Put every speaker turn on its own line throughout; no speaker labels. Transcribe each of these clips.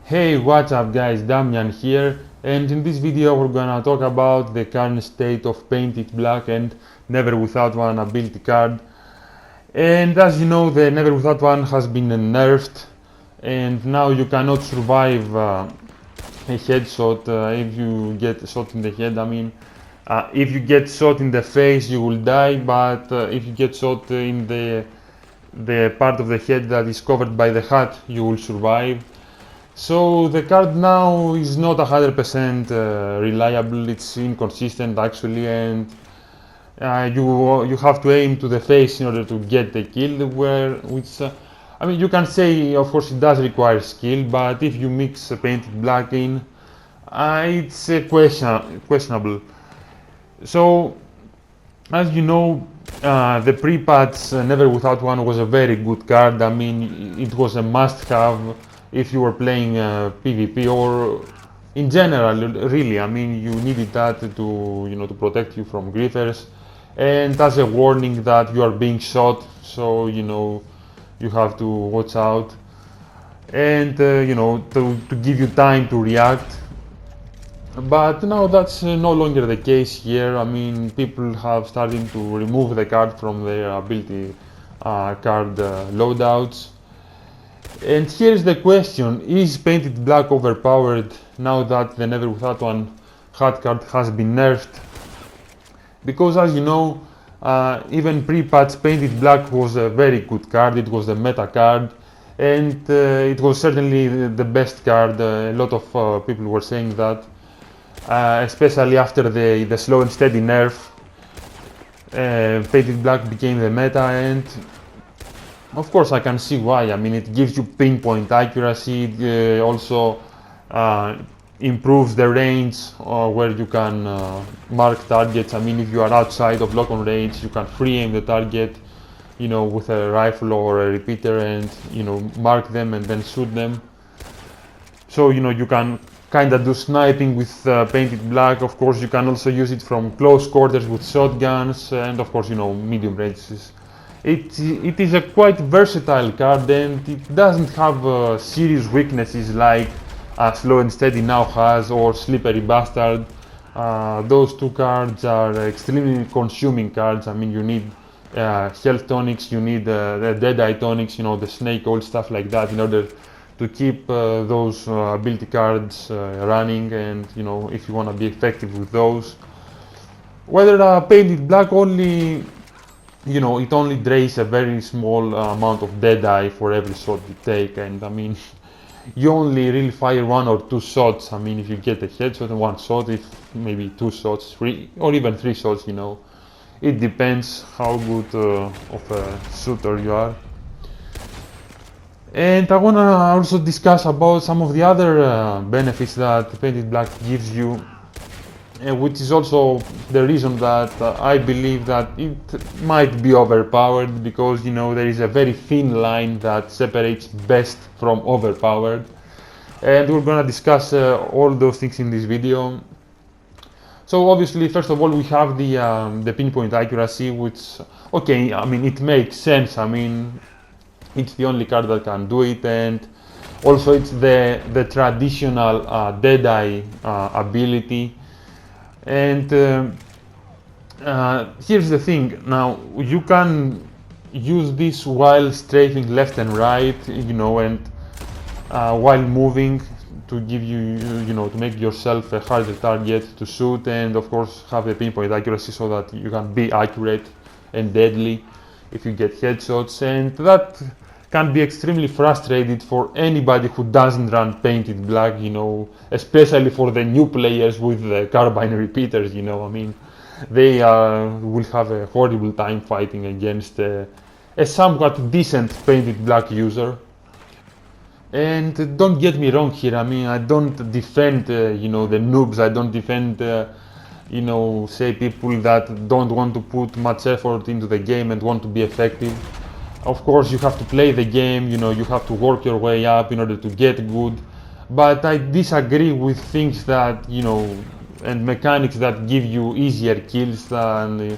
Hey, what's up guys, Damian here, and in this video we're gonna talk about the current state of Painted Black and Never Without One ability card. And as you know, the Never Without One has been nerfed, and now you cannot survive a headshot if you get shot in the head. If you get shot in the face you will die, but if you get shot in the part of the head that is covered by the hat you will survive. So the card now is not 100% reliable, it's inconsistent actually, and you have to aim to the face in order to get the kill, you can say of course it does require skill, but if you mix Painted Black in, it's questionable. So as you know, the pre-patch Never Without One was a very good card. I mean, it was a must-have if you were playing PvP or in general, really. I mean, you needed that to protect you from griefers, and as a warning that you are being shot, so you have to watch out, and to give you time to react. But now that's no longer the case here. I mean, people have started to remove the card from their ability card loadouts. And here's the question: is Painted Black overpowered now that the Never Without One hat card has been nerfed? Because as you know, even pre-patch Painted Black was a very good card. It was a meta card, and it was certainly the best card. A lot of people were saying that, especially after the slow and steady nerf. Painted Black became the meta, and of course I can see why. I mean, it gives you pinpoint accuracy. It also improves the range where you can mark targets. I mean, if you are outside of lock-on range, you can free aim the target, with a rifle or a repeater, and mark them and then shoot them. So you can kind of do sniping with Painted Black. Of course, you can also use it from close quarters with shotguns, and of course, medium ranges. It is a quite versatile card, and it doesn't have serious weaknesses like Slow and Steady now has, or Slippery Bastard. Those two cards are extremely consuming cards. I mean, you need health tonics, you need the Deadeye tonics, the snake oil, stuff like that, in order to keep those ability cards running, and if you want to be effective with those. Whether Painted Black only, it only drains a very small amount of Deadeye for every shot you take, and I mean, you only really fire one or two shots. I mean, if you get a headshot and one shot, if maybe two shots, three, or even three shots, it depends how good of a shooter you are. And I want to also discuss about some of the other benefits that Painted Black gives you, which is also the reason that I believe that it might be overpowered, because there is a very thin line that separates best from overpowered, and we're gonna discuss all those things in this video. So obviously, first of all, we have the pinpoint accuracy, which, okay, I mean, it makes sense. I mean, it's the only card that can do it, and also it's the traditional Deadeye ability. And here's the thing. Now you can use this while strafing left and right, and while moving, to give you, to make yourself a harder target to shoot, and of course have the pinpoint accuracy so that you can be accurate and deadly if you get headshots. And that can be extremely frustrated for anybody who doesn't run Painted Black, especially for the new players with the carbine repeaters. I mean, they will have a horrible time fighting against a somewhat decent Painted Black user. And don't get me wrong here. I mean, I don't defend the noobs. I don't defend say people that don't want to put much effort into the game and want to be effective. Of course, you have to play the game, you have to work your way up in order to get good. But I disagree with things that, and mechanics that give you easier kills and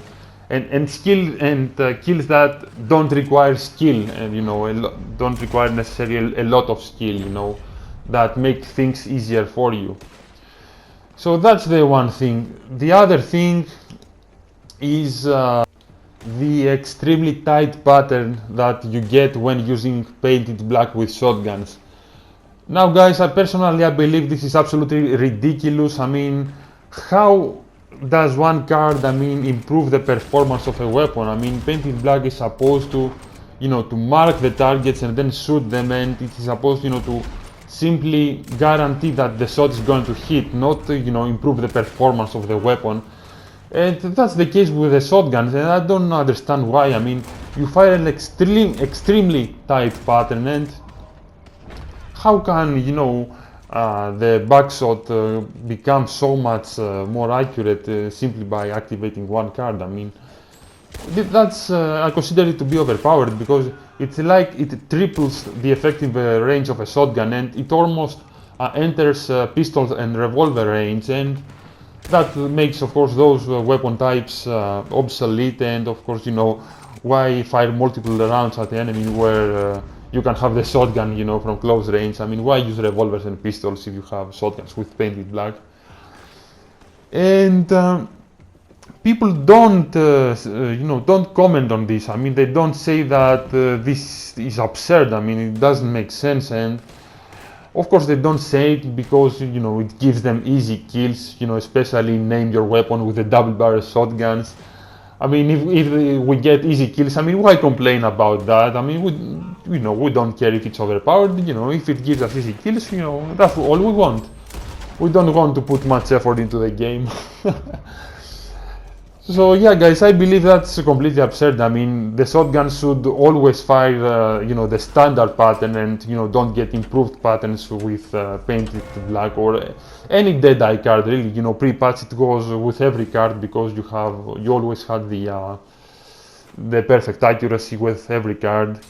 skill, and kills that don't require skill, and don't require necessarily a lot of skill. that make things easier for you. So that's the one thing. The other thing is the extremely tight pattern that you get when using painted black with shotguns. Now guys, I believe this is absolutely ridiculous. I mean, how does one card, improve the performance of a weapon? I mean, painted black is supposed to, to mark the targets and then shoot them, and it is supposed, to simply guarantee that the shot is going to hit, not, improve the performance of the weapon. And that's the case with the shotguns, and I don't understand why. I mean, you fire an extremely tight pattern, and how can, the backshot become so much more accurate simply by activating one card? I mean, that's I consider it to be overpowered, because it's like it triples the effective range of a shotgun, and it almost enters pistol and revolver range, and that makes, of course, those weapon types obsolete. And of course, why fire multiple rounds at the enemy where you can have the shotgun, from close range? I mean, why use revolvers and pistols if you have shotguns with painted black? And people don't, don't comment on this. I mean, they don't say that this is absurd. I mean, it doesn't make sense. And of course, they don't say it because, it gives them easy kills, especially name your weapon with the double barrel shotguns. I mean, if we get easy kills, I mean, why complain about that? I mean, we don't care if it's overpowered. If it gives us easy kills, that's all we want. We don't want to put much effort into the game. So yeah, guys, I believe that's completely absurd. I mean, the shotgun should always fire, the standard pattern, and don't get improved patterns with painted black or any Deadeye card. Really, pre-patch it goes with every card, because you always had the perfect accuracy with every card.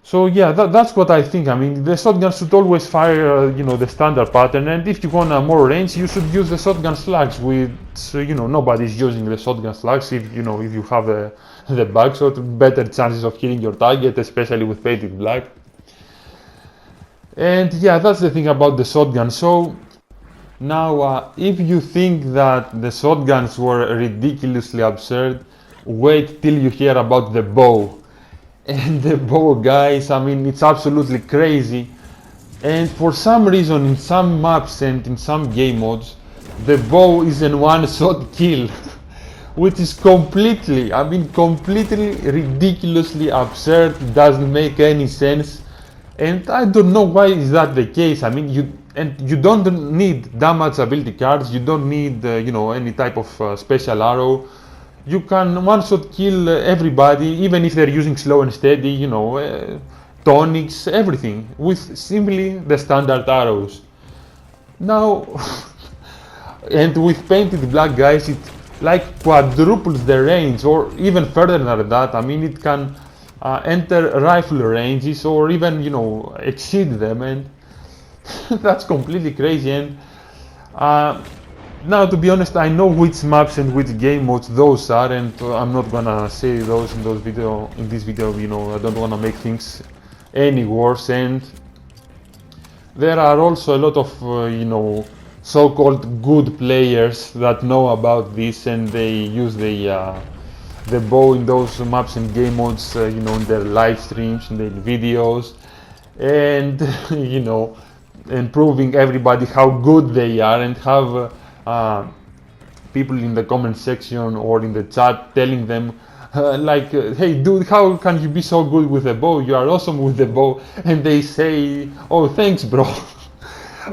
So yeah, that's what I think. I mean, the shotgun should always fire, the standard pattern, and if you want more range, you should use the shotgun slugs, which, nobody's using the shotgun slugs. If you have the backshot, better chances of hitting your target, especially with painted black. And yeah, that's the thing about the shotgun. So now, if you think that the shotguns were ridiculously absurd, wait till you hear about the bow. And the bow, guys, I mean, it's absolutely crazy. And for some reason, in some maps and in some game modes, the bow is a one-shot kill, which is completely ridiculously absurd. Doesn't make any sense, and I don't know why is that the case. I mean, you don't need damage ability cards. You don't need any type of special arrow. You can one-shot kill everybody, even if they're using slow and steady, tonics, everything, with simply the standard arrows. Now, and with painted black, guys, it like quadruples the range, or even further than that. I mean, it can enter rifle ranges, or even, exceed them, and that's completely crazy. And now, to be honest, I know which maps and which game modes those are, and I'm not gonna say those in this video. I don't wanna make things any worse. And there are also a lot of so-called good players that know about this, and they use the bow in those maps and game modes, in their live streams, in their videos, and and proving everybody how good they are, and have people in the comment section or in the chat telling them hey dude, how can you be so good with a bow? You are awesome with the bow. And they say, oh, thanks, bro.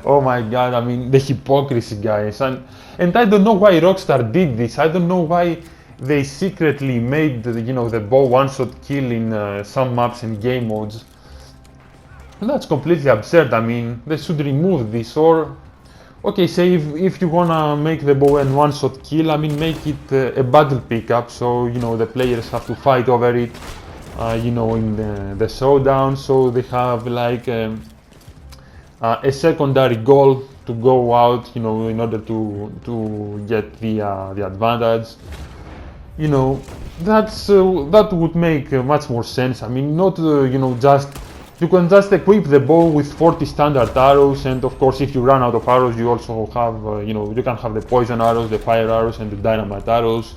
Oh my god, I mean, the hypocrisy, guys. And I don't know why Rockstar did this. I don't know why they secretly made the bow one-shot kill in some maps and game modes. And that's completely absurd. I mean, they should remove this, or okay, say if you wanna make the bow and one-shot kill, I mean, make it a battle pickup, so the players have to fight over it, in the showdown, so they have like a secondary goal to go out, in order to get the advantage. That would make much more sense. I mean, not just you can just equip the bow with 40 standard arrows, and of course if you run out of arrows you also have, you can have the poison arrows, the fire arrows, and the dynamite arrows.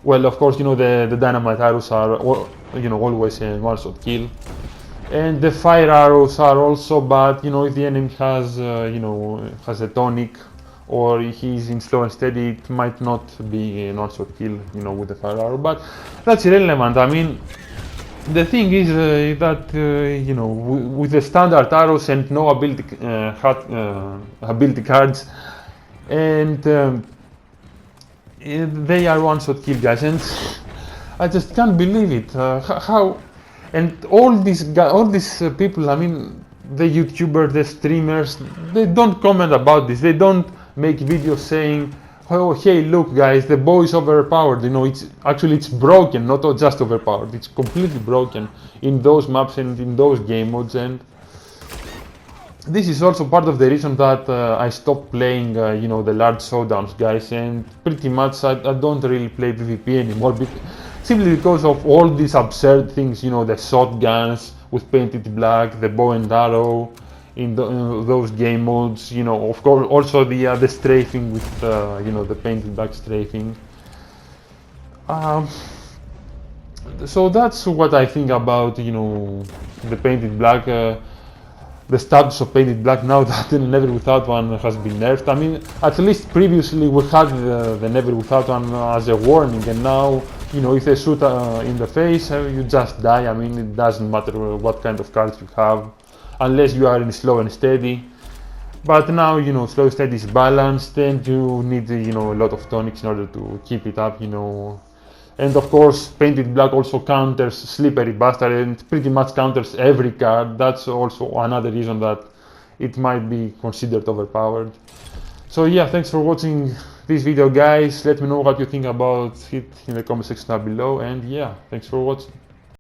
Well, of course, the dynamite arrows are, always a one-shot kill. And the fire arrows are also bad, if the enemy has, has a tonic, or he's in slow and steady, it might not be an one-shot kill, with the fire arrow, but that's irrelevant. I mean, the thing is that, with the standard arrows and no ability cards, and they are one-shot kill, guys, and I just can't believe it. How? And all these people, I mean, the YouTubers, the streamers, they don't comment about this. They don't make videos saying, oh, hey, look, guys, the bow is overpowered. It's broken, not just overpowered. It's completely broken in those maps and in those game modes. And this is also part of the reason that I stopped playing, the large showdowns, guys. And pretty much I don't really play PvP anymore. Simply because of all these absurd things, the shotguns with painted black, the bow and arrow in those game modes, of course also the strafing with, the painted black strafing. So that's what I think about, the painted black, the status of painted black now that Never Without One has been nerfed. I mean, at least previously we had the Never Without One as a warning, and now, if they shoot in the face, you just die. I mean, it doesn't matter what kind of cards you have, unless you are in slow and steady. But now, slow and steady is balanced, and you need, a lot of tonics in order to keep it up, And of course, painted black also counters Slippery Bastard, and pretty much counters every card. That's also another reason that it might be considered overpowered. So yeah, thanks for watching this video, guys. Let me know what you think about it in the comment section down below, and yeah, thanks for watching.